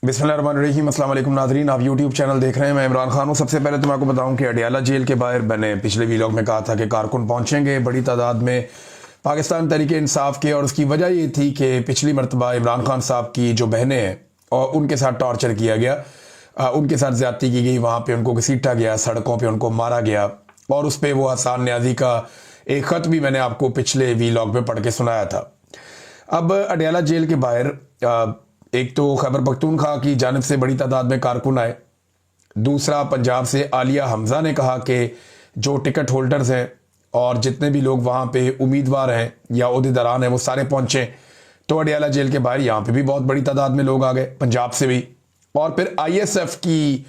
बिस्मिल्लाहिर्रहमानिर्रहीम। अस्सलाम वालेकुम नाज़रीन, आप यूट्यूब चैनल देख रहे हैं। मैं इमरान खान हूँ। सबसे पहले तो मैं आपको बताऊँ कि अडियाला जेल के बाहर मैंने पिछले वीलॉग में कहा था कि कारकुन पहुँचेंगे बड़ी तादाद में पाकिस्तान तहरीक इंसाफ के, और उसकी वजह ये थी कि पिछली मरतबा इमरान खान साहब की जो बहनें हैं और उनके साथ टॉर्चर किया गया, उनके साथ ज़्यादती की गई, वहाँ पर उनको घसीटा गया, सड़कों पर उनको मारा गया, और उस पर वो हसन न्याजी का एक ख़त भी मैंने आपको पिछले वीलॉग में पढ़ के सुनाया था। अब अडियाला जेल के बाहर एक तो खैबर पख्तूनख्वा की जानिब से बड़ी तादाद में कारकुन आए, दूसरा पंजाब से आलिया हमज़ा ने कहा कि जो टिकट होल्डर्स हैं और जितने भी लोग वहाँ पे उम्मीदवार हैं या ओहदेदारान हैं वो सारे पहुँचे। तो अडियाला जेल के बाहर यहाँ पे भी बहुत बड़ी तादाद में लोग आ गए, पंजाब से भी, और फिर ISF की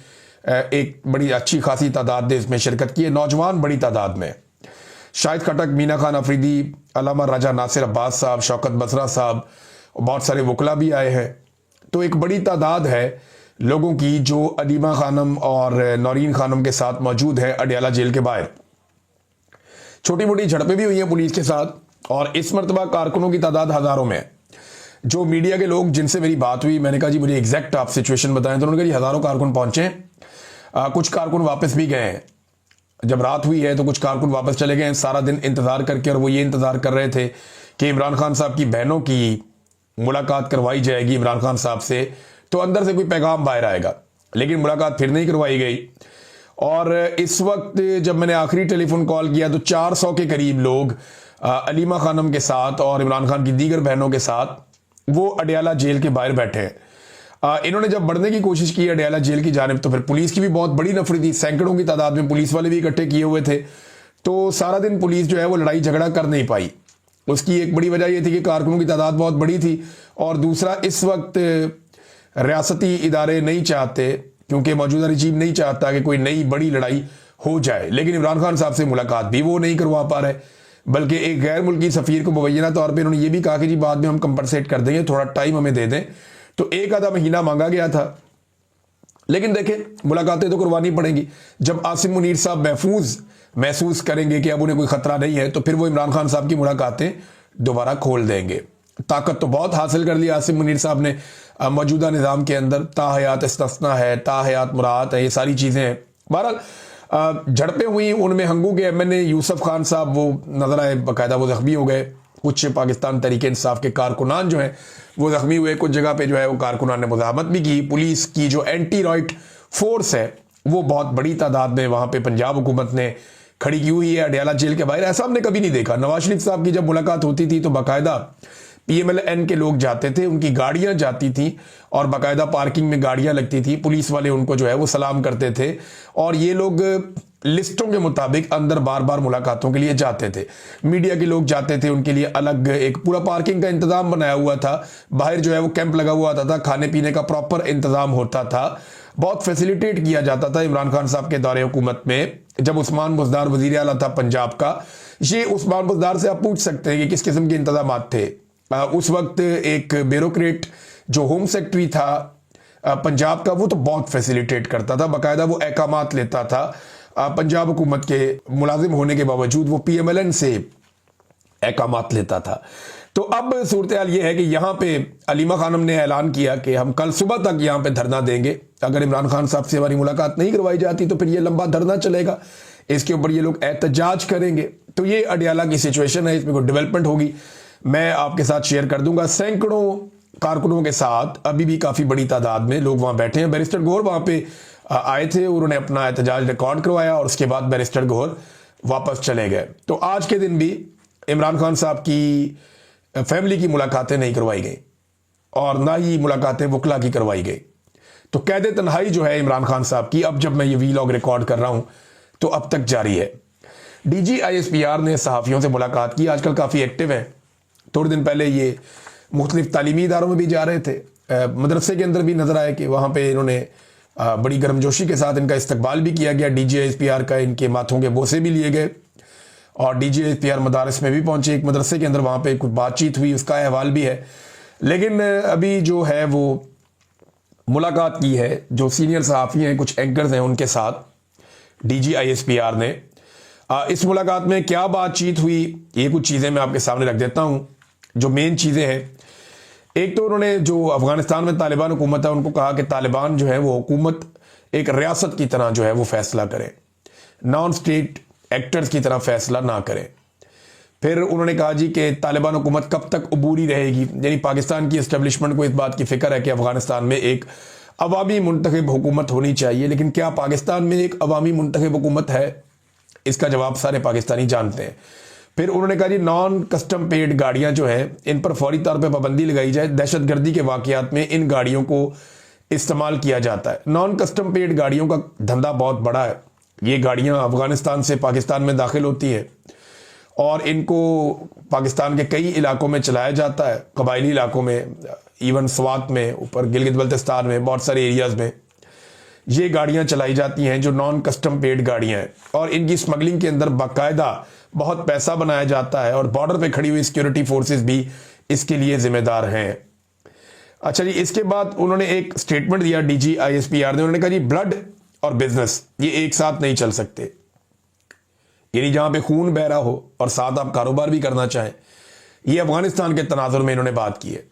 एक बड़ी अच्छी खासी तादाद ने इसमें शिरकत की है, नौजवान बड़ी तादाद में। शाहिद खटक, मीना खान अफरीदी, अल्लामा राजा नासिर अब्बास साहब, शौकत बसरा साहब, बहुत सारे वकला भी आए हैं। तो एक बड़ी तादाद है लोगों की जो अलीमा खानम और नौरीन खानम के साथ मौजूद है अडियाला जेल के बाहर। छोटी मोटी झड़पें भी हुई हैं पुलिस के साथ, और इस मरतबा कारकुनों की तादाद हज़ारों में है। जो मीडिया के लोग जिनसे मेरी बात हुई, मैंने कहा जी मुझे एग्जैक्ट आप सिचुएशन बताएं, तो उन्होंने कहा जी हज़ारों कारकुन पहुंचे, कुछ कारकुन वापस भी गए हैं। जब रात हुई है तो कुछ कारकुन वापस चले गए हैं सारा दिन इंतज़ार करके, और वो ये इंतज़ार कर रहे थे कि इमरान खान साहब की बहनों की मुलाकात करवाई जाएगी इमरान खान साहब से, तो अंदर से कोई पैगाम बाहर आएगा। लेकिन मुलाकात फिर नहीं करवाई गई, और इस वक्त जब मैंने आखिरी टेलीफोन कॉल किया तो 400 के करीब लोग अलीमा खानम के साथ और इमरान खान की दीगर बहनों के साथ वो अडियाला जेल के बाहर बैठे हैं। इन्होंने जब बढ़ने की कोशिश की अडियाला जेल की जानिब, तो फिर पुलिस की भी बहुत बड़ी नफरी थी, सैकड़ों की तादाद में पुलिस वाले भी इकट्ठे किए हुए थे। तो सारा दिन पुलिस जो है वो लड़ाई झगड़ा कर नहीं पाई। उसकी एक बड़ी वजह यह थी कि कारकुनों की तादाद बहुत बड़ी थी, और दूसरा इस वक्त रियासती इदारे नहीं चाहते, क्योंकि मौजूदा रजीम नहीं चाहता कि कोई नई बड़ी लड़ाई हो जाए। लेकिन इमरान खान साहब से मुलाकात भी वो नहीं करवा पा रहे, बल्कि एक गैर मुल्की सफ़ीर को मुबैना तौर पे उन्होंने ये भी कहा कि जी बाद में हम कंपनसेट कर देंगे, थोड़ा टाइम हमें दे दें। तो एक आधा महीना मांगा गया था, लेकिन देखें मुलाकातें तो करवानी पड़ेंगी। जब आसिम मुनीर साहब महफूज महसूस करेंगे कि अब उन्हें कोई खतरा नहीं है, तो फिर वो इमरान खान साहब की मुलाकातें दोबारा खोल देंगे। ताकत तो बहुत हासिल कर ली आसिम मुनीर साहब ने मौजूदा निज़ाम के अंदर, ताहयात इस्तिस्ना है, ताहयात मुरात है, ये सारी चीज़ें हैं। बहरहाल झड़पें हुई, उनमें हंगू के MNA यूसुफ खान साहब वो नजर आए, बाकायदा वो जख्मी हो गए। कुछ पाकिस्तान तहरीक इंसाफ के कारकुनान जो हैं वो जख्मी हुए, कुछ जगह पे जो है वो कारकुनान ने मुज़ाहमत भी की। पुलिस की जो एंटी राइट फोर्स है वो बहुत बड़ी तादाद में वहाँ पे पंजाब हुकूमत ने खड़ी की हुई है अडियाला जेल के बाहर। ऐसा हमने कभी नहीं देखा। नवाज शरीफ साहब की जब मुलाकात होती थी तो बाकायदा PMLN के लोग जाते थे, उनकी गाड़ियां जाती थी और बाकायदा पार्किंग में गाड़ियां लगती थी, पुलिस वाले उनको जो है वो सलाम करते थे, और ये लोग लिस्टों के मुताबिक अंदर बार बार मुलाकातों के लिए जाते थे। मीडिया के लोग जाते थे, उनके लिए अलग एक पूरा पार्किंग का इंतजाम बनाया हुआ था, बाहर जो है वो कैंप लगा हुआ था, खाने पीने का प्रॉपर इंतजाम होता था, बहुत फैसिलिटेट किया जाता था इमरान खान साहब के दौरे हुकूमत में। जब उस्मान बुज़दार वज़ीर आला था पंजाब का, ये उस्मान बुज़दार से आप पूछ सकते हैं कि किस किस्म के इंतजाम थे। उस वक्त एक ब्यूरोक्रेट जो होम सेक्रेटरी था पंजाब का, वो तो बहुत फैसिलिटेट करता था, बाकायदा वो अहकामात लेता था। पंजाब हुकूमत के मुलाजिम होने के बावजूद वो PMLN से अहकामात लेता था। तो अब सूरत हाल ये है कि यहाँ पे अलीमा खानम ने ऐलान किया कि हम कल सुबह तक यहाँ पे धरना देंगे। अगर इमरान खान साहब से हमारी मुलाकात नहीं करवाई जाती तो फिर ये लंबा धरना चलेगा, इसके ऊपर ये लोग एहतजाज करेंगे। तो ये अडियाला की सिचुएशन है, इसमें कोई डेवलपमेंट होगी मैं आपके साथ शेयर कर दूंगा। सैकड़ों कारकुनों के साथ अभी भी काफ़ी बड़ी तादाद में लोग वहाँ बैठे हैं। बैरिस्टर गौहर वहाँ पे आए थे, उन्होंने अपना एहतजाज रिकॉर्ड करवाया और उसके बाद बैरिस्टर गौहर वापस चले गए। तो आज के दिन भी इमरान खान साहब की फैमिली की मुलाकातें नहीं करवाई गई, और ना ही मुलाकातें वकला की करवाई गई। तो कैद तन्हाई जो है इमरान खान साहब की, अब जब मैं ये वीलॉग रिकॉर्ड कर रहा हूँ तो अब तक जारी है। DG ISPR ने सहाफ़ियों से मुलाकात की, आजकल काफ़ी एक्टिव हैं। थोड़े दिन पहले ये मुख्तलिफ तालीमी इदारों में भी जा रहे थे, मदरसे के अंदर भी नजर आए कि वहाँ पे इन्होंने बड़ी गर्मजोशी के साथ इनका इस्तकबाल भी किया गया। DG ISPR का इनके माथों के बोसे भी लिए गए, और DG ISPR मदारस में भी पहुंचे। एक मदरसे के अंदर वहाँ पे कुछ बातचीत हुई, उसका अहवाल भी है। लेकिन अभी जो है वो मुलाकात की है जो सीनियर सहाफ़ी हैं, कुछ एंकर्स हैं, उनके साथ DG ISPR ने। इस मुलाकात में क्या बातचीत हुई, ये कुछ चीज़ें मैं आपके सामने रख देता हूँ। जो मेन चीज़ें हैं, एक तो उन्होंने जो अफगानिस्तान में तालिबान हुकूमत है उनको कहा कि तालिबान जो है वो हुकूमत एक रियासत की तरह जो है वो फैसला करे, नॉन स्टेट एक्टर्स की तरह फैसला ना करें। फिर उन्होंने कहा जी कि तालिबान हुकूमत कब तक अबूरी रहेगी, यानी पाकिस्तान की इस्टेब्लिशमेंट को इस बात की फिक्र है कि अफगानिस्तान में एक अवामी मुंतखब हुकूमत होनी चाहिए, लेकिन क्या पाकिस्तान में एक अवामी मुंतखब हुकूमत है? इसका जवाब सारे पाकिस्तानी जानते हैं। फिर उन्होंने कहा जी नॉन कस्टम पेड गाड़ियां जो है इन पर फौरी तौर पर पाबंदी लगाई जाए, दहशतगर्दी के वाकयात में इन गाड़ियों को इस्तेमाल किया जाता है। नॉन कस्टम पेड गाड़ियों का धंधा बहुत बड़ा है। ये गाड़ियां अफगानिस्तान से पाकिस्तान में दाखिल होती हैं और इनको पाकिस्तान के कई इलाकों में चलाया जाता है, कबायली इलाकों में, इवन स्वात में, ऊपर गिलगित बल्तिस्तान में, बहुत सारे एरियाज में ये गाड़ियां चलाई जाती हैं जो नॉन कस्टम पेड गाड़ियां हैं, और इनकी स्मगलिंग के अंदर बाकायदा बहुत पैसा बनाया जाता है और बॉर्डर पे खड़ी हुई सिक्योरिटी फोर्सेस भी इसके लिए जिम्मेदार हैं। अच्छा जी, इसके बाद उन्होंने एक स्टेटमेंट दिया DGISPR ने। उन्होंने कहा जी ब्लड और बिजनेस ये एक साथ नहीं चल सकते, यानी जहां पे खून बह रहा हो और साथ आप कारोबार भी करना चाहें। ये अफगानिस्तान के तनाजुर में इन्होंने बात की है।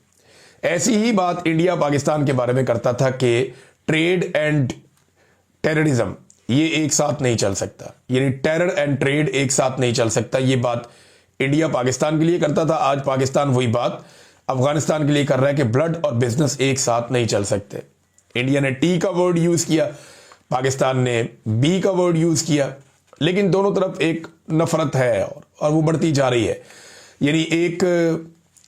ऐसी ही बात इंडिया पाकिस्तान के बारे में करता था कि ट्रेड एंड टेररिज्म ये एक साथ नहीं चल सकता, यानी टेरर एंड ट्रेड एक साथ नहीं चल सकता। ये बात इंडिया पाकिस्तान के लिए करता था। आज पाकिस्तान वही बात अफगानिस्तान के लिए कर रहा है कि ब्लड और बिजनेस एक साथ नहीं चल सकते। इंडिया ने टी का वर्ड यूज किया, पाकिस्तान ने बी का वर्ड यूज किया, लेकिन दोनों तरफ एक नफरत है और वो बढ़ती जा रही है। यानी एक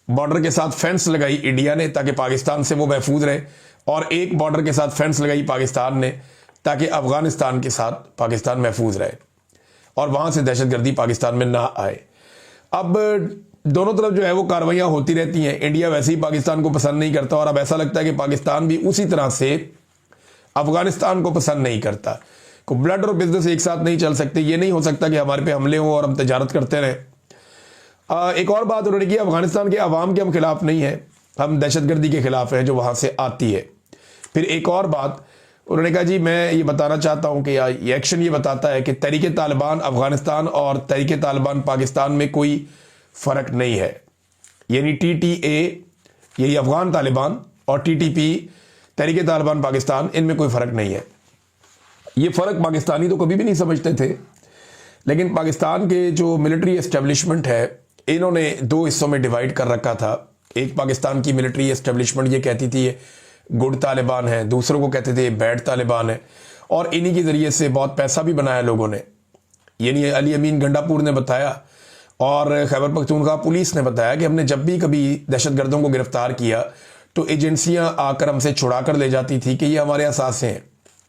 बॉर्डर के साथ फेंस लगाई इंडिया ने ताकि पाकिस्तान से वो महफूज रहे, और एक बॉर्डर के साथ फेंस लगाई पाकिस्तान ने ताकि अफगानिस्तान के साथ पाकिस्तान महफूज रहे और वहां से दहशतगर्दी पाकिस्तान में ना आए। अब दोनों तरफ जो है वो कार्रवाइयां होती रहती हैं। इंडिया वैसे ही पाकिस्तान को पसंद नहीं करता और अब ऐसा लगता है कि पाकिस्तान भी उसी तरह से अफगानिस्तान को पसंद नहीं करता। को ब्लड और बिजनेस एक साथ नहीं चल सकते। ये नहीं हो सकता कि हमारे पे हमले हो और हम तजारत करते रहें। एक और बात उन्होंने की, अफगानिस्तान के अवाम के हम खिलाफ नहीं है, हम दहशतगर्दी के खिलाफ हैं जो वहां से आती है। फिर एक और बात उन्होंने कहा जी मैं ये बताना चाहता हूं कि ये एक्शन ये बताता है कि तहरीक तालिबान अफगानिस्तान और तहरीक तालिबान पाकिस्तान में कोई फर्क नहीं है। यानी TTA यही अफगान तालिबान और TTP तहरीक तालिबान पाकिस्तान, इनमें कोई फर्क नहीं है। ये फर्क पाकिस्तानी तो कभी भी नहीं समझते थे, लेकिन पाकिस्तान के जो मिलिट्री एस्टेब्लिशमेंट है इन्होंने दो हिस्सों में डिवाइड कर रखा था। एक पाकिस्तान की मिलिट्री एस्टेब्लिशमेंट ये कहती थी ये गुड तालिबान है, दूसरों को कहते थे ये बैड तालिबान है, और इन्हीं के जरिए से बहुत पैसा भी बनाया लोगों ने। यानी अली अमीन गंडापुर ने बताया और खैबर पख्तूनख्वा पुलिस ने बताया कि हमने जब भी कभी दहशतगर्दों को गिरफ्तार किया तो एजेंसियां आकर हमसे छुड़ा कर ले जाती थी कि ये हमारे असासे हैं,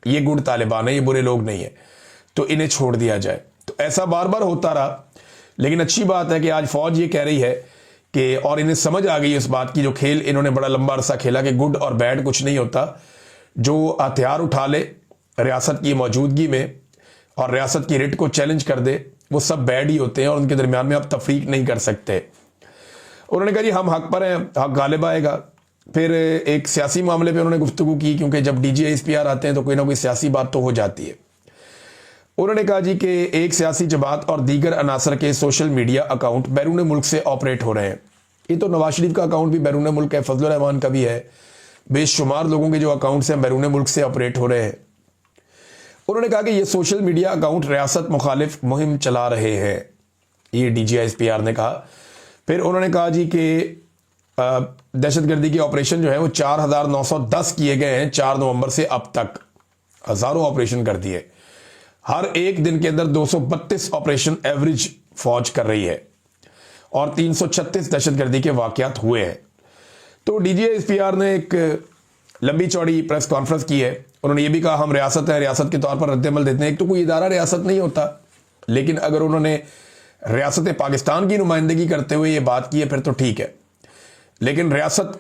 ये गुड तालिबान है, ये बुरे लोग नहीं है, तो इन्हें छोड़ दिया जाए। तो ऐसा बार बार होता रहा। लेकिन अच्छी बात है कि आज फौज ये कह रही है कि, और इन्हें समझ आ गई इस बात की, जो खेल इन्होंने बड़ा लंबा अरसा खेला कि गुड और बैड कुछ नहीं होता, जो हथियार उठा ले रियासत की मौजूदगी में और रियासत की रिट को चैलेंज कर दे, वो सब बैड ही होते हैं और उनके दरमियान में आप तफरीक नहीं कर सकते। उन्होंने कहा जी हम हक पर हैं, हक गालिब आएगा। फिर एक सियासी मामले पे उन्होंने गुफ्तगू की, क्योंकि जब DGISPR आते हैं तो कोई ना कोई सियासी बात तो हो जाती है। उन्होंने कहा जी कि एक सियासी जमात और दीगर अनासर के सोशल मीडिया अकाउंट बैरून मुल्क से ऑपरेट हो रहे हैं। ये तो नवाज शरीफ का अकाउंट भी बैरून मुल्क है, फजलुर रहमान का भी है, बेशुमार लोगों के जो अकाउंट्स हैं बैरून मुल्क से ऑपरेट हो रहे हैं। उन्होंने कहा कि ये सोशल मीडिया अकाउंट रियासत मुखालिफ मुहिम चला रहे हैं, ये DGISPR ने कहा। फिर उन्होंने कहा जी कि दहशतगर्दी के ऑपरेशन जो है वो 4910 किए गए हैं 4 नवंबर से अब तक। हजारों ऑपरेशन कर दिए। हर एक दिन के अंदर 232 ऑपरेशन एवरेज फौज कर रही है और 336 दहशतगर्दी के वाकयात हुए हैं। तो DGISPR ने एक लंबी चौड़ी प्रेस कॉन्फ्रेंस की है। उन्होंने ये भी कहा हम रियासत है, रियासत के तौर पर रद्दमल देते हैं। एक तो कोई इदारा रियासत नहीं होता, लेकिन अगर उन्होंने रियासत पाकिस्तान की नुमाइंदगी करते हुए ये बात की है फिर तो ठीक है, लेकिन रियासत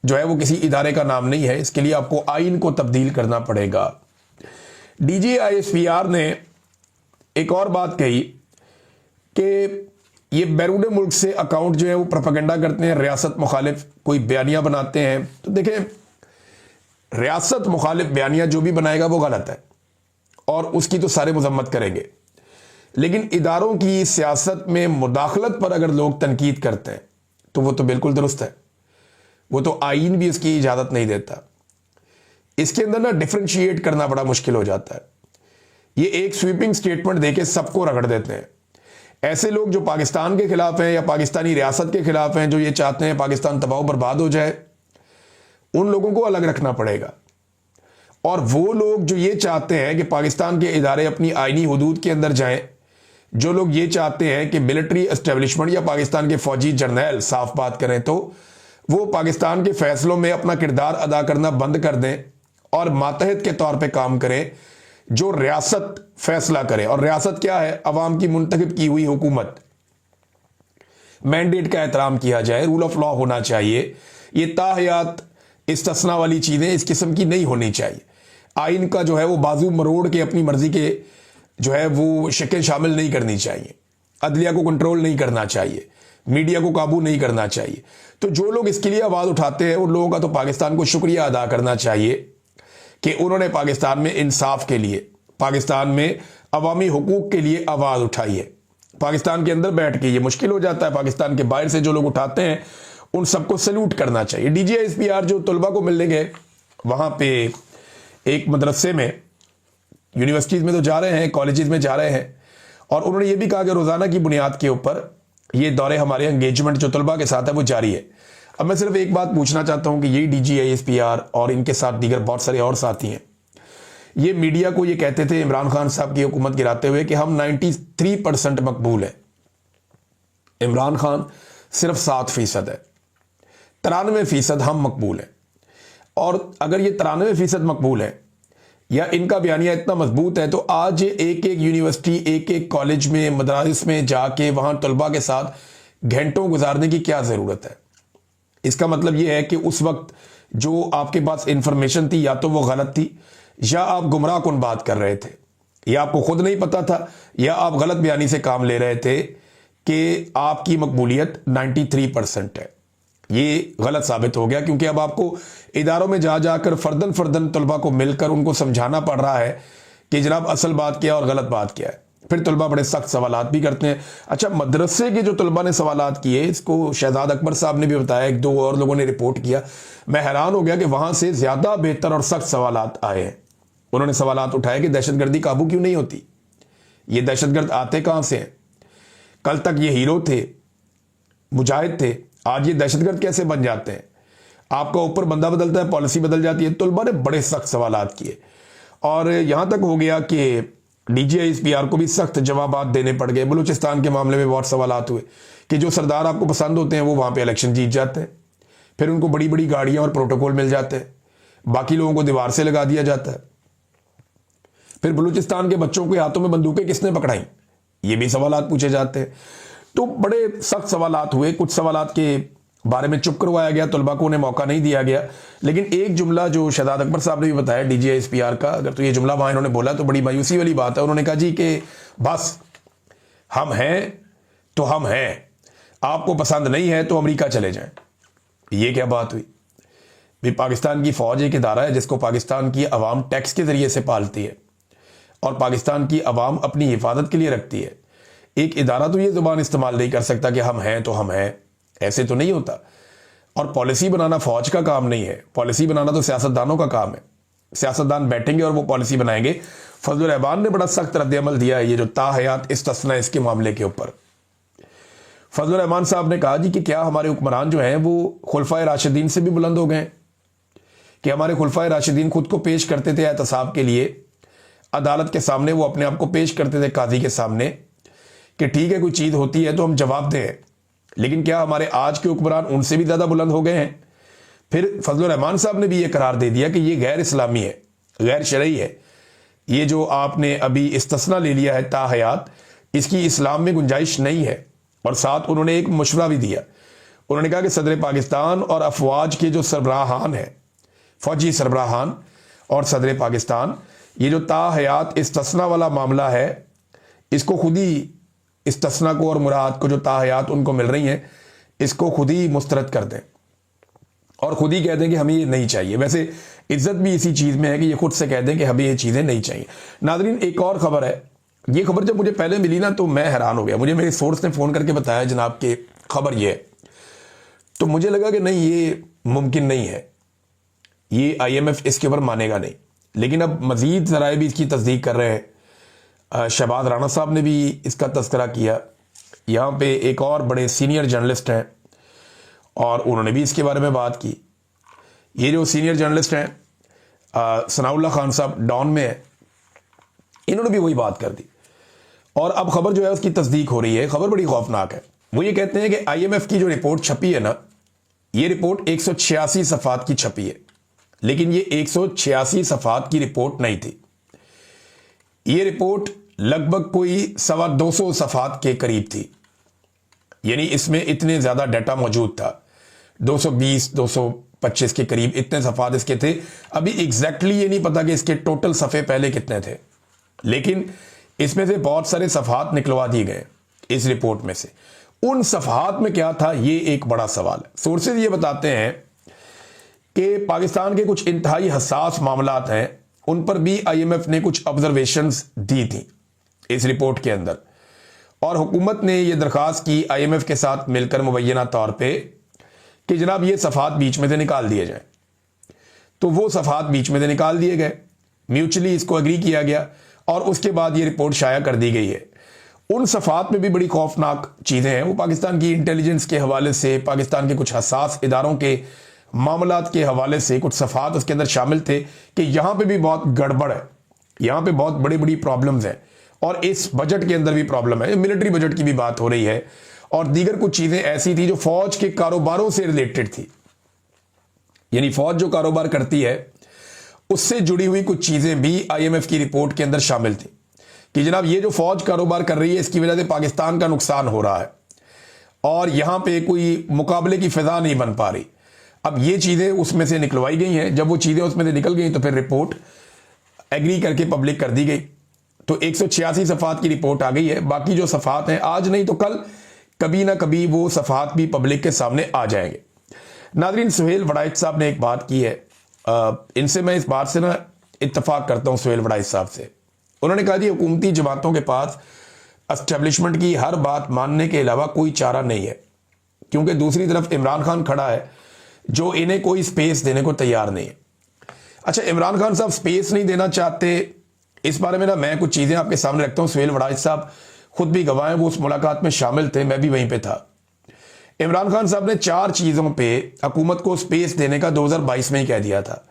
जो है वो किसी इदारे का नाम नहीं है। इसके लिए आपको आइन को तब्दील करना पड़ेगा। DGISPR ने एक और बात कही कि ये बैरून मुल्क से अकाउंट जो है वो प्रोपेगेंडा करते हैं, रियासत मुखालिफ कोई बयानियां बनाते हैं। तो देखें, रियासत मुखालिफ बयानियां जो भी बनाएगा वो गलत है और उसकी तो सारे मजम्मत करेंगे, लेकिन इदारों की सियासत में मुदाखलत पर अगर लोग तनकीद करते हैं तो वो तो बिल्कुल दुरुस्त है। वो तो आईन भी इसकी इजाज़त नहीं देता। इसके अंदर ना डिफरेंशिएट करना बड़ा मुश्किल हो जाता है। ये एक स्वीपिंग स्टेटमेंट देके सबको रगड़ देते हैं। ऐसे लोग जो पाकिस्तान के खिलाफ हैं या पाकिस्तानी रियासत के खिलाफ हैं, जो ये चाहते हैं पाकिस्तान तबाह बर्बाद हो जाए, उन लोगों को अलग रखना पड़ेगा। और वो लोग जो ये चाहते हैं कि पाकिस्तान के इदारे अपनी आईनी हुदूद के अंदर जाएं, जो लोग ये चाहते हैं कि मिलिट्री एस्टेब्लिशमेंट या पाकिस्तान के फौजी जर्नैल, साफ बात करें तो वो पाकिस्तान के फैसलों में अपना किरदार अदा करना बंद कर दें और मातहत के तौर पे काम करें, जो रियासत फैसला करे। और रियासत क्या है? अवाम की मुंतखब की हुई हुकूमत। मैंडेट का एहतराम किया जाए, रूल ऑफ लॉ होना चाहिए। ये ताहयात इस्तिस्ना वाली चीजें इस किस्म की नहीं होनी चाहिए। आइन का जो है वो बाजू मरोड़ के अपनी मर्जी के जो है वो शक्ल शामिल नहीं करनी चाहिए। अदलिया को कंट्रोल नहीं करना चाहिए, मीडिया को काबू नहीं करना चाहिए। तो जो लोग इसके लिए आवाज उठाते हैं उन लोगों का तो पाकिस्तान को शुक्रिया अदा करना चाहिए कि उन्होंने पाकिस्तान में इंसाफ के लिए, पाकिस्तान में अवामी हुकूक के लिए आवाज उठाई है। पाकिस्तान के अंदर बैठ के ये मुश्किल हो जाता है, पाकिस्तान के बाहर से जो लोग उठाते हैं उन सबको सैल्यूट करना चाहिए। DGISPR जो तलबा को मिलने गए वहां पे एक मदरसे में, यूनिवर्सिटीज में तो जा रहे हैं, कॉलेजेस में जा रहे हैं, और उन्होंने ये भी कहा कि रोजाना की बुनियाद के ऊपर ये दौरे हमारे एंगेजमेंट जो तलबा के साथ है वो जारी है। अब मैं सिर्फ एक बात पूछना चाहता हूं कि यही DGISPR और इनके साथ दीगर बहुत सारे और साथी हैं, ये मीडिया को ये कहते थे इमरान खान साहब की हुकूमत गिराते हुए कि हम 93% मकबूल है। इमरान खान सिर्फ 7% है, 93% हम मकबूल हैं। और अगर ये 93% मकबूल है या इनका बयानिया इतना मजबूत है, तो आज एक एक यूनिवर्सिटी, एक एक कॉलेज में, मदरासिस में जाके वहां तलबा के साथ घंटों गुजारने की क्या जरूरत है? इसका मतलब यह है कि उस वक्त जो आपके पास इंफॉर्मेशन थी या तो वो गलत थी, या आप गुमराह कुन बात कर रहे थे, या आपको खुद नहीं पता था, या आप गलत बयानी से काम ले रहे थे कि आपकी मकबूलियत 93% है। ये गलत साबित हो गया, क्योंकि अब आपको इदारों में जा जाकर फर्दन फर्दन तलबा को मिलकर उनको समझाना पड़ रहा है कि जनाब असल बात क्या है और गलत बात क्या है। फिर तलबा बड़े सख्त सवालात भी करते हैं। अच्छा, मदरसे के जो तलबा ने सवालात किए, इसको शहजाद अकबर साहब ने भी बताया, एक दो और लोगों ने रिपोर्ट किया, मैं हैरान हो गया कि वहां से ज्यादा बेहतर और सख्त सवालात आए हैं। उन्होंने सवालात उठाए कि दहशतगर्दी काबू क्यों नहीं होती, ये दहशतगर्द आते कहां से हैं? कल तक ये हीरो थे, मुजाहिद थे, आज ये दहशतगर्द कैसे बन जाते हैं? आपका ऊपर बंदा बदलता है, पॉलिसी बदल जाती है। तलबा ने बड़े सख्त सवालात किए और यहां तक हो गया कि DGISPR को भी सख्त जवाबात देने पड़ गए। बलूचिस्तान के मामले में बहुत सवालात हुए कि जो सरदार आपको पसंद होते हैं वो वहां पे इलेक्शन जीत जाते हैं, फिर उनको बड़ी बड़ी गाड़ियां और प्रोटोकॉल मिल जाते हैं, बाकी लोगों को दीवार से लगा दिया जाता है। फिर बलूचिस्तान के बच्चों के हाथों में बंदूकें किसने पकड़ाई, ये भी सवालात पूछे जाते हैं। तो बड़े सख्त सवालात हुए। कुछ सवालात के बारे में चुप करवाया गया, तलबा को उन्हें मौका नहीं दिया गया। लेकिन एक जुमला जो शहजाद अकबर साहब ने भी बताया DGISPR का, अगर तो ये जुमला वहां इन्होंने बोला तो बड़ी मायूसी वाली बात है। उन्होंने कहा जी कि बस हम हैं तो हम हैं, आपको पसंद नहीं है तो अमेरिका चले जाएं। ये क्या बात हुई भी? पाकिस्तान की फौज एक इदारा है जिसको पाकिस्तान की अवाम टैक्स के जरिए से पालती है और पाकिस्तान की अवाम अपनी हिफाजत के लिए रखती है। एक इदारा तो ये जुबान इस्तेमाल नहीं कर सकता कि हम हैं तो हम हैं, ऐसे तो नहीं होता। और पॉलिसी बनाना फौज का काम नहीं है, पॉलिसी बनाना तो सियासतदानों का काम है। सियासतदान बैठेंगे और वो पॉलिसी बनाएंगे। फजलुर रहमान ने बड़ा सख्त रद्द-ए-अमल दिया है ये जो ताहयात इस्तिस्ना इसके मामले के ऊपर। फजलुर रहमान साहब ने कहा जी कि क्या हमारे हुक्मरान जो हैं वो खुलफाए राशिदीन से भी बुलंद हो गए कि हमारे खुलफाए राशिदीन खुद को पेश करते थे एहतसाब के लिए अदालत के सामने, वो अपने आप को पेश करते थे काजी के सामने कि ठीक है कोई चीज होती है तो हम जवाब दें। लेकिन क्या हमारे आज के हुक्मरान उनसे भी ज्यादा बुलंद हो गए हैं? फिर फजलुर रहमान साहब ने भी ये करार दे दिया कि ये गैर इस्लामी है, गैर शरई है। ये जो आपने अभी इस्तिस्ना ले लिया है ताहयात, इसकी इस्लाम में गुंजाइश नहीं है। और साथ उन्होंने एक मशवरा भी दिया। उन्होंने कहा कि सदर पाकिस्तान और अफवाज के जो सरबराहान हैं, फौजी सरबराहान और सदर पाकिस्तान, ये जो ताहयात इस्तिस्ना वाला मामला है, इसको खुद ही इस्तिस्ना को और मुराद को जो ताहयात उनको मिल रही हैं, इसको खुद ही मुस्तरद कर दें और खुद ही कह दें कि हमें ये नहीं चाहिए। वैसे इज्जत भी इसी चीज में है कि ये खुद से कह दें कि हमें ये चीजें नहीं चाहिए। नाज़रीन, एक और खबर है। ये खबर जब मुझे पहले मिली ना तो मैं हैरान हो गया। मुझे मेरे सोर्स ने फोन करके बताया जनाब के खबर ये है, तो मुझे लगा कि नहीं, ये मुमकिन नहीं है, ये आईएमएफ इसके ऊपर मानेगा नहीं। लेकिन अब मजीद ज़राए भी इसकी तस्दीक कर रहे हैं। शहबाज राणा साहब ने भी इसका तस्करा किया, यहाँ पे एक और बड़े सीनियर जर्नलिस्ट हैं और उन्होंने भी इसके बारे में बात की। ये जो सीनियर जर्नलिस्ट हैं सनाउल्लाह खान साहब डॉन में है, इन्होंने भी वही बात कर दी और अब खबर जो है उसकी तस्दीक हो रही है। खबर बड़ी खौफनाक है। वो ये कहते हैं कि आईएमएफ की जो रिपोर्ट छपी है ना, ये रिपोर्ट 186 सफ़ात की छपी है, लेकिन ये 186 सफ़ात की रिपोर्ट नहीं थी। ये रिपोर्ट लगभग कोई 225 सफ़ात के करीब थी, यानी इसमें इतने ज़्यादा डाटा मौजूद था, 220 225 के करीब इतने सफ़ात इसके थे। अभी एग्जैक्टली ये नहीं पता कि इसके टोटल सफ़े पहले कितने थे, लेकिन इसमें से बहुत सारे सफ़ात निकलवा दिए गए इस रिपोर्ट में से। उन सफ़ात में क्या था, ये एक बड़ा सवाल है। सोर्सेज ये बताते हैं कि पाकिस्तान के कुछ इंतहाई हसास मामलात हैं, उन पर भी आईएमएफ ने कुछ ऑब्जर्वेशंस दी थी इस रिपोर्ट के अंदर, और हुकूमत ने यह दरख्वास्त की आईएमएफ के साथ मिलकर मुबैना तौर पे कि जनाब ये सफ़ात बीच में से निकाल दिए जाए। तो वो सफ़ात बीच में से निकाल दिए गए, म्यूचुअली इसको एग्री किया गया और उसके बाद ये रिपोर्ट शाया कर दी गई है। उन सफ़ात में भी बड़ी खौफनाक चीज़ें हैं। वो पाकिस्तान की इंटेलिजेंस के हवाले से, पाकिस्तान के कुछ हसास इदारों के मामलात के हवाले से कुछ सफ़ात उसके अंदर शामिल थे कि यहाँ पे भी बहुत गड़बड़ है, यहाँ पे बहुत बड़ी बड़ी प्रॉब्लम्स हैं और इस बजट के अंदर भी प्रॉब्लम है। मिलिट्री बजट की भी बात हो रही है और दीगर कुछ चीज़ें ऐसी थी जो फौज के कारोबारों से रिलेटेड थी, यानी फौज जो कारोबार करती है उससे जुड़ी हुई कुछ चीज़ें भी आईएमएफ की रिपोर्ट के अंदर शामिल थी कि जनाब ये जो फौज कारोबार कर रही है इसकी वजह से पाकिस्तान का नुकसान हो रहा है और यहाँ पे कोई मुकाबले की फिजा नहीं बन पा रही। अब ये चीज़ें उसमें से निकलवाई गई हैं। जब वो चीज़ें उसमें से निकल गई तो फिर रिपोर्ट एग्री करके पब्लिक कर दी गई। तो 186 सफ़ात की रिपोर्ट आ गई है। बाकी जो सफ़ात हैं आज नहीं तो कल कभी ना कभी वो सफ़ात भी पब्लिक के सामने आ जाएंगे। नाज़रीन, सुहेल वड़ाइच साहब ने एक बात की है, इनसे मैं इस बात से ना इत्तफाक करता हूँ सुहेल वड़ाइच साहब से। उन्होंने कहा जी हुकूमती जमातों के पास एस्टेब्लिशमेंट की हर बात मानने के अलावा कोई चारा नहीं है, क्योंकि दूसरी तरफ इमरान खान खड़ा है जो इन्हें कोई स्पेस देने को तैयार नहीं है। अच्छा, इमरान खान साहब स्पेस नहीं देना चाहते, इस बारे में ना मैं कुछ चीज़ें आपके सामने रखता हूँ। सुहेल वड़ाइच साहब खुद भी गवाह हैं, वो उस मुलाकात में शामिल थे, मैं भी वहीं पे था। इमरान खान साहब ने 4 चीज़ों पे हुकूमत को स्पेस देने का 2022 में ही कह दिया था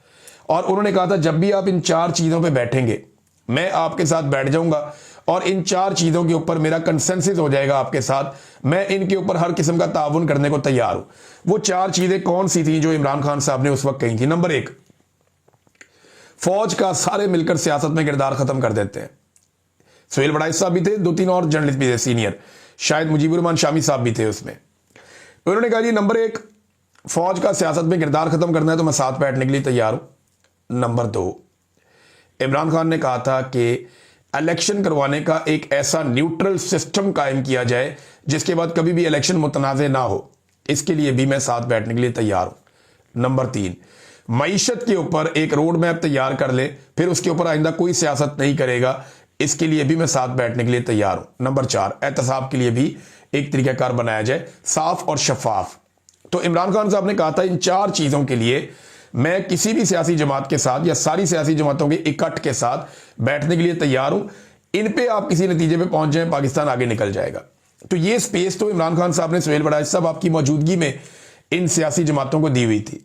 और उन्होंने कहा था जब भी आप इन 4 चीज़ों पे बैठेंगे मैं आपके साथ बैठ जाऊंगा और इन 4 चीज़ों के ऊपर मेरा कंसेंसस हो जाएगा आपके साथ, मैं इनके ऊपर हर किस्म का ताउन करने को तैयार हूं। वो 4 चीज़ें कौन सी थी जो इमरान खान साहब ने उस वक्त कही थी? नंबर 1, फौज का सारे मिलकर सियासत में किरदार खत्म कर देते हैं। सुहेल वड़ाइच साहब भी थे, 2-3 और जर्नलिस्ट भी थे सीनियर, शायद मुजीबुर रहमान शामी साहब भी थे उसमें। उन्होंने कहा जी नंबर 1, फौज का सियासत में किरदार खत्म करना है तो मैं साथ बैठने के लिए तैयार हूं। नंबर 2, इमरान खान ने कहा था कि इलेक्शन करवाने का एक ऐसा न्यूट्रल सिस्टम कायम किया जाए जिसके बाद कभी भी इलेक्शन मुतनाज़े ना हो, इसके लिए भी मैं साथ बैठने के लिए तैयार हूं। नंबर 3, मईशत के ऊपर एक रोड मैप तैयार कर ले, फिर उसके ऊपर आइंदा कोई सियासत नहीं करेगा, इसके लिए भी मैं साथ बैठने के लिए तैयार हूं। नंबर 4, एहतसाब के लिए भी एक तरीकाकार बनाया जाए, साफ और शफाफ। तो इमरान खान साहब ने कहा था इन 4 चीज़ों के लिए मैं किसी भी सियासी जमात के साथ या सारी सियासी जमातों के इकट्ठ के साथ बैठने के लिए तैयार हूं, इन पे आप किसी नतीजे पे पहुंच जाएं, पाकिस्तान आगे निकल जाएगा। तो ये स्पेस तो इमरान खान साहब ने सुहेल वड़ाइच साहब आपकी मौजूदगी में इन सियासी जमातों को दी हुई थी,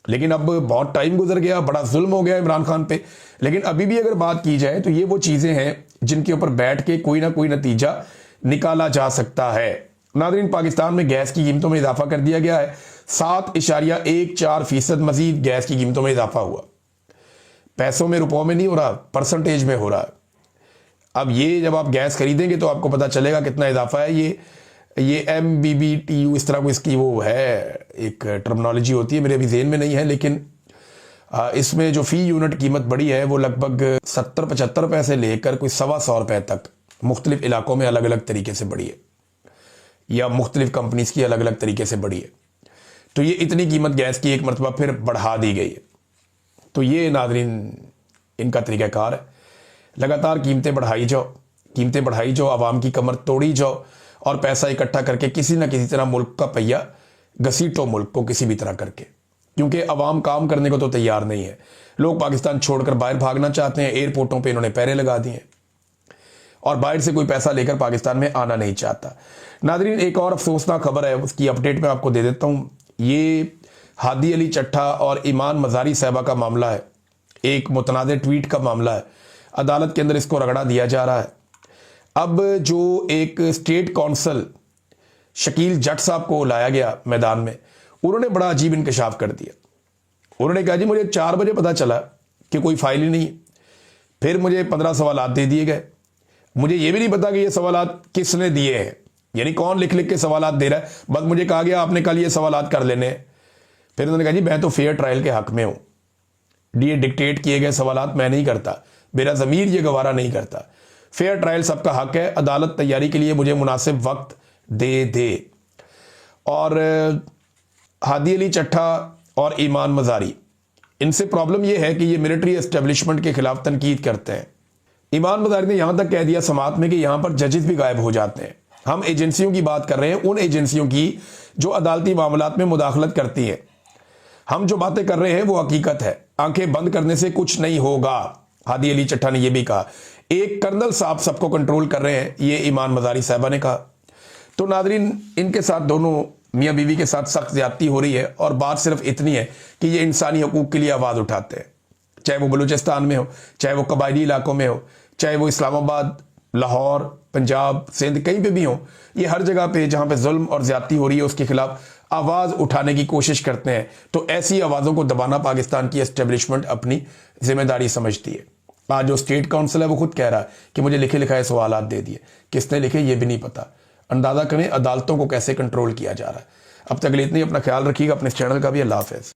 लेकिन अब बहुत टाइम गुजर गया, बड़ा जुल्म हो गया इमरान खान पे। लेकिन अभी भी अगर बात की जाए तो ये वो चीज़ें हैं जिनके ऊपर बैठ के कोई ना कोई नतीजा निकाला जा सकता है। नाज़रीन, पाकिस्तान में गैस की कीमतों में इजाफा कर दिया गया है, 7.14% मजीद गैस की कीमतों में इजाफा हुआ। पैसों में, रुपयों में नहीं हो रहा, परसेंटेज में हो रहा है। अब ये जब आप गैस खरीदेंगे तो आपको पता चलेगा कितना इजाफा है। ये MBBTU इस तरह को इसकी वो है, एक टर्मिनोलॉजी होती है, मेरे अभी ज़हन में नहीं है, लेकिन इसमें जो फ़ी यूनिट कीमत बढ़ी है वो लगभग 70-75 रुपये से लेकर कोई 125 रुपये तक मुख्तलिफ इलाकों में अलग अलग तरीके से बढ़ी है, या मुख्तलिफ कंपनीज की अलग अलग तरीके से बढ़ी है। तो ये इतनी कीमत गैस की एक मरतबा फिर बढ़ा दी गई है। तो ये नाज़रीन इनका तरीक़ाकार है, लगातार कीमतें बढ़ाई जाओ, आवाम की कमर तोड़ी जाओ और पैसा इकट्ठा करके किसी ना किसी तरह मुल्क का पहिया घसीटो, मुल्क को किसी भी तरह करके। क्योंकि अवाम काम करने को तो तैयार नहीं है। लोग पाकिस्तान छोड़कर बाहर भागना चाहते हैं, एयरपोर्टों पे इन्होंने पहरे लगा दिए और बाहर से कोई पैसा लेकर पाकिस्तान में आना नहीं चाहता। नादरीन, एक और अफसोसनाक खबर है, उसकी अपडेट मैं आपको दे देता हूँ। ये हादी अली चट्टा और ईमान मजारी साहबा का मामला है, एक मुतनाज़ ट्वीट का मामला है। अदालत के अंदर इसको रगड़ा दिया जा रहा है। अब जो एक स्टेट काउंसिल शकील जट साहब को लाया गया मैदान में, उन्होंने बड़ा अजीब इंकशाफ कर दिया। उन्होंने कहा जी मुझे 4 बजे पता चला कि कोई फाइल ही नहीं, फिर मुझे 15 सवालात दे दिए गए। मुझे ये भी नहीं पता कि ये सवालात किसने दिए हैं, यानी कौन लिख लिख के सवालात दे रहा है। बस मुझे कहा गया आपने कल ये सवालात कर लेने हैं। फिर उन्होंने कहा जी मैं तो फेयर ट्रायल के हक में हूं, ये डिक्टेट किए गए सवालात मैं नहीं करता, मेरा ज़मीर ये गवारा नहीं करता। फेयर ट्रायल सबका हक है, अदालत तैयारी के लिए मुझे मुनासिब वक्त दे दे। और हादी अली चट्टा और ईमान मजारी, इनसे प्रॉब्लम यह है कि ये मिलिट्री एस्टेब्लिशमेंट के खिलाफ तनकीद करते हैं। ईमान मजारी ने यहां तक कह दिया समात में कि यहां पर जजेस भी गायब हो जाते हैं। हम एजेंसियों की बात कर रहे हैं, उन एजेंसियों की जो अदालती मामलात में मुदाखलत करती हैं। हम जो बातें कर रहे हैं वो हकीकत है, आंखें बंद करने से कुछ नहीं होगा। हादी अली चट्टा ने यह भी कहा। एक कर्नल साहब सबको कंट्रोल कर रहे हैं, ये ईमान मजारी साहबा ने कहा। तो नादरीन, इनके साथ दोनों मियाँ बीवी के साथ सख्त ज्यादती हो रही है और बात सिर्फ इतनी है कि ये इंसानी हकूक के लिए आवाज़ उठाते हैं, चाहे वो बलूचिस्तान में हो, चाहे वो कबायली इलाकों में हो, चाहे वो इस्लामाबाद, लाहौर, पंजाब, सिंध, कहीं पे भी हो। ये हर जगह पे जहाँ पे जुल्म और ज्यादती हो रही है उसके खिलाफ आवाज़ उठाने की कोशिश करते हैं। तो ऐसी आवाज़ों को दबाना पाकिस्तान की एस्टेब्लिशमेंट अपनी जिम्मेदारी समझती है। आज जो स्टेट काउंसिल है वो खुद कह रहा है कि मुझे लिखे लिखाए सवालात दे दिए, किसने लिखे ये भी नहीं पता। अंदाजा करें अदालतों को कैसे कंट्रोल किया जा रहा है। अब तक इतनी, अपना ख्याल रखिएगा, अपने चैनल का भी। अल्लाह हाफ़िज़।